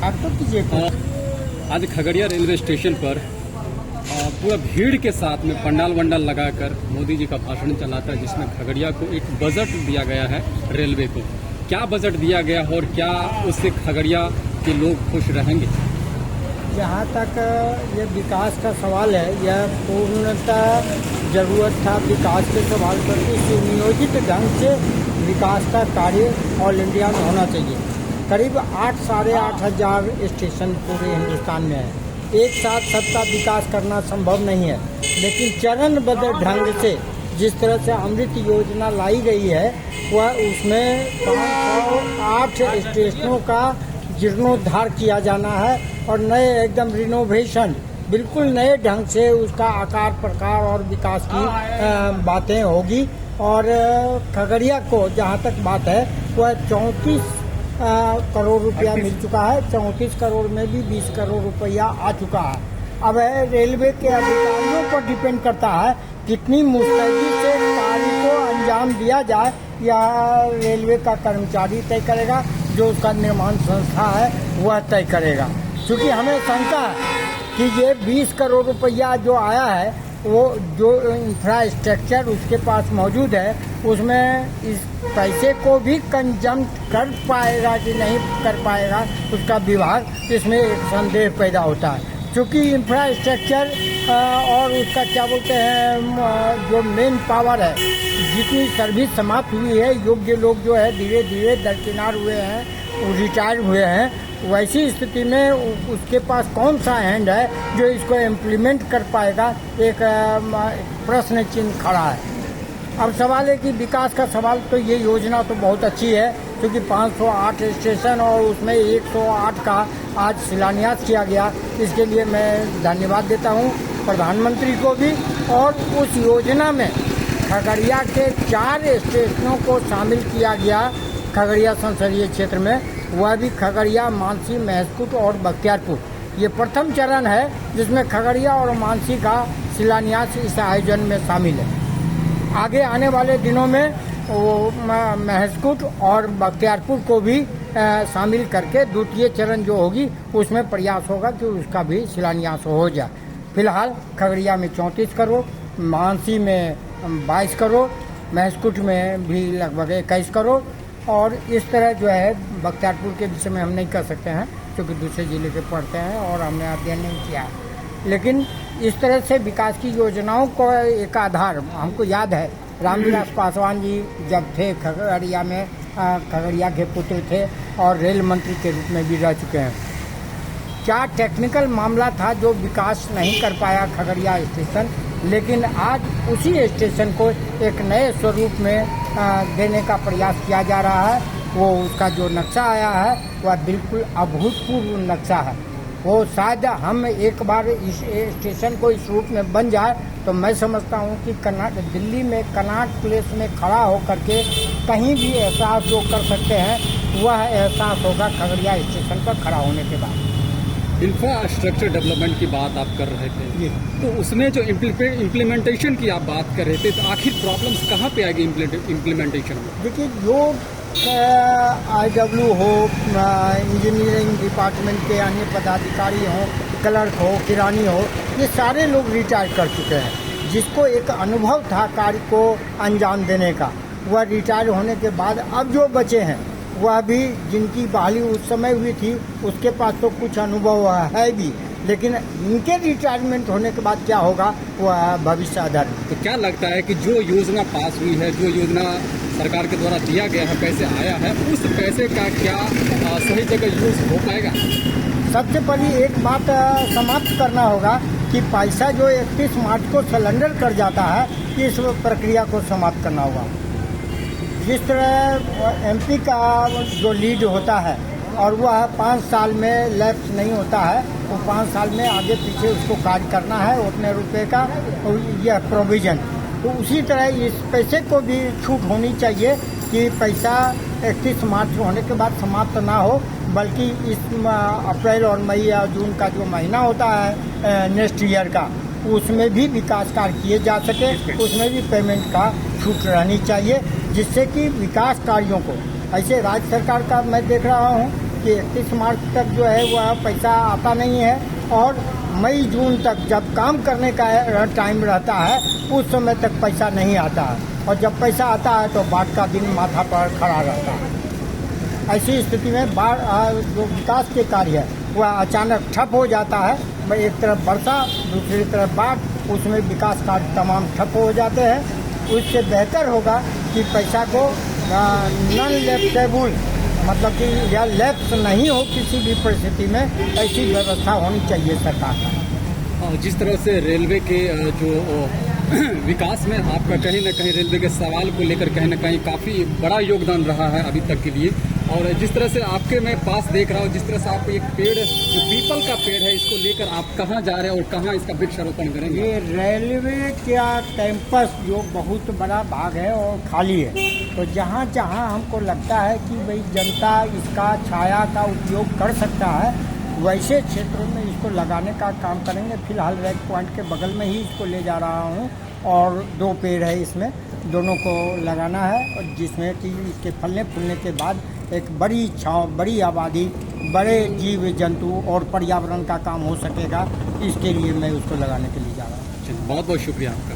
आप तो कीजिए। आज खगड़िया रेलवे स्टेशन पर पूरा भीड़ के साथ में पंडाल वंडाल लगाकर मोदी जी का भाषण चला था, जिसमें खगड़िया को एक बजट दिया गया है रेलवे को। क्या बजट दिया गया और क्या उससे खगड़िया के लोग खुश रहेंगे? जहाँ तक ये विकास का सवाल है, यह पूर्णतः जरूरत था विकास के सवाल पर सुनियोजित ढंग से विकास का कार्य ऑल इंडिया में होना चाहिए। करीब 8 साढ़े 8 हज़ार स्टेशन पूरे हिंदुस्तान में है। एक साथ सबका विकास करना संभव नहीं है, लेकिन चरणबद्ध ढंग से जिस तरह से अमृत योजना लाई गई है, वह उसमें 508 स्टेशनों का जीर्णोद्धार किया जाना है और नए एकदम रिनोवेशन, बिल्कुल नए ढंग से उसका आकार प्रकार और विकास की बातें होगी। और खगड़िया को जहाँ तक बात है, वह 34 करोड़ रुपया मिल चुका है। 34 करोड़ में भी 20 करोड़ रुपया आ चुका है। अब रेलवे के अधिकारियों पर डिपेंड करता है कितनी मुस्तैदी से कार्य को अंजाम दिया जाए, या रेलवे का कर्मचारी तय करेगा, जो उसका निर्माण संस्था है वह तय करेगा। क्योंकि हमें शंका है कि ये 20 करोड़ रुपया जो आया है, वो जो इंफ्रास्ट्रक्चर उसके पास मौजूद है, उसमें इस पैसे को भी कंजम कर पाएगा कि नहीं कर पाएगा उसका विभाग, इसमें एक संदेह पैदा होता है। क्योंकि इंफ्रास्ट्रक्चर और उसका क्या बोलते हैं, जो मेन पावर है, जितनी सर्विस समाप्त हुई है, योग्य लोग जो है धीरे धीरे दरकिनार हुए हैं, रिटायर हुए हैं, वैसी स्थिति में उसके पास कौन सा हैंड है जो इसको इम्प्लीमेंट कर पाएगा, एक प्रश्न चिन्ह खड़ा है। अब सवाल है कि विकास का सवाल, तो ये योजना तो बहुत अच्छी है, क्योंकि 508 स्टेशन और उसमें 108 का आज शिलान्यास किया गया। इसके लिए मैं धन्यवाद देता हूँ प्रधानमंत्री को भी। और उस योजना में खगड़िया के 4 स्टेशनों को शामिल किया गया खगड़िया संसदीय क्षेत्र में, वह भी खगड़िया, मानसी, महसकुट और बख्तियारपुर। ये प्रथम चरण है जिसमें खगड़िया और मानसी का शिलान्यास इस आयोजन में शामिल है। आगे आने वाले दिनों में वो महसकुट और बख्तियारपुर को भी शामिल करके द्वितीय चरण जो होगी उसमें प्रयास होगा कि उसका भी शिलान्यास हो जाए। फिलहाल खगड़िया में 34 करोड़, मानसी में 22 करोड़, महसकुट में भी लगभग 21 करोड़, और इस तरह जो है बख्तियारपुर के विषय में हम नहीं कर सकते हैं क्योंकि दूसरे जिले के पड़ते हैं और हमने अध्ययन नहीं किया है। लेकिन इस तरह से विकास की योजनाओं को एक आधार हमको याद है, रामविलास पासवान जी जब थे खगड़िया में, खगड़िया के पुत्र थे और रेल मंत्री के रूप में भी रह चुके हैं। क्या टेक्निकल मामला था जो विकास नहीं कर पाया खगड़िया स्टेशन, लेकिन आज उसी स्टेशन को एक नए स्वरूप में देने का प्रयास किया जा रहा है। वो उसका जो नक्शा आया है वह बिल्कुल अभूतपूर्व नक्शा है। वो शायद हम एक बार इस स्टेशन को इस रूप में बन जाए तो मैं समझता हूँ कि दिल्ली में कनॉट प्लेस में खड़ा होकर के कहीं भी एहसास जो कर सकते हैं, वह एहसास होगा खगड़िया स्टेशन पर खड़ा होने के बाद। इंफ्रास्ट्रक्चर डेवलपमेंट की बात आप कर रहे थे, तो उसमें जो इम्प्लीमेंटेशन की आप बात कर रहे थे, तो आखिर प्रॉब्लम्स कहाँ पे आएगी इम्प्लीमेंटेशन में? देखिए, जो IW हो, इंजीनियरिंग डिपार्टमेंट के अन्य पदाधिकारी हों, क्लर्क हो, किरानी हो, ये सारे लोग रिटायर कर चुके हैं। जिसको एक अनुभव था कार्य को अंजाम देने का, वह रिटायर होने के बाद अब जो बचे हैं, वह भी जिनकी बहाली उस समय हुई थी, उसके पास तो कुछ अनुभव है भी, लेकिन इनके रिटायरमेंट होने के बाद क्या होगा वह भविष्य आधार। तो क्या लगता है कि जो योजना पास हुई है, जो योजना सरकार के द्वारा दिया गया है, पैसे आया है, उस पैसे का क्या सही जगह यूज हो पाएगा? सबसे पहले एक बात समाप्त करना होगा कि पैसा जो 31 मार्च को सरेंडर कर जाता है, इस प्रक्रिया को समाप्त करना होगा। जिस तरह MP का जो लीड होता है और वह 5 साल में लैप्स नहीं होता है, वो 5 साल में आगे पीछे उसको कार्य करना है, उतने रुपए का यह प्रोविज़न। तो उसी तरह इस पैसे को भी छूट होनी चाहिए कि पैसा 31 मार्च होने के बाद समाप्त ना हो, बल्कि इस अप्रैल और मई या जून का जो महीना होता है नेक्स्ट ईयर का, उसमें भी विकास कार्य किए जा सके, उसमें भी पेमेंट का छूट रहनी चाहिए, जिससे कि विकास कार्यों को, ऐसे राज्य सरकार का मैं देख रहा हूँ कि 31 मार्च तक जो है वह पैसा आता नहीं है, और मई जून तक जब काम करने का टाइम रहता है उस समय तक पैसा नहीं आता है, और जब पैसा आता है तो बाढ़ का दिन माथा पर खड़ा रहता है। ऐसी स्थिति में बाढ़ जो विकास के कार्य है वह अचानक ठप हो जाता है। एक तरफ वर्षा, दूसरी तरफ बाढ़, उसमें विकास कार्य तमाम ठप हो जाते हैं। उससे बेहतर होगा कि पैसा को नॉन लैप्सेबल, मतलब कि यह लैप्स नहीं हो किसी भी परिस्थिति में, ऐसी व्यवस्था होनी चाहिए सरकार का। जिस तरह से रेलवे के जो विकास में आपका कहीं ना कहीं रेलवे के सवाल को लेकर कहीं ना कहीं काफ़ी बड़ा योगदान रहा है अभी तक के लिए, और जिस तरह से आपके मैं पास देख रहा हूँ, जिस तरह से आप एक पेड़ जो पीपल का पेड़ है इसको लेकर आप कहाँ जा रहे हैं और कहाँ इसका वृक्षारोपण करेंगे? ये रेलवे का कैंपस जो बहुत बड़ा भाग है और खाली है, तो जहाँ जहाँ हमको लगता है कि भाई जनता इसका छाया का उपयोग कर सकता है, वैसे क्षेत्रों में इसको लगाने का काम करेंगे। फिलहाल रेड पॉइंट के बगल में ही इसको ले जा रहा हूँ, और 2 पेड़ है इसमें, दोनों को लगाना है, और जिसमें कि इसके फलने फूलने के बाद एक बड़ी छांव, बड़ी आबादी, बड़े जीव जंतु और पर्यावरण का काम हो सकेगा। इसके लिए मैं उसको लगाने के लिए जा रहा हूँ। बहुत बहुत शुक्रिया आपका।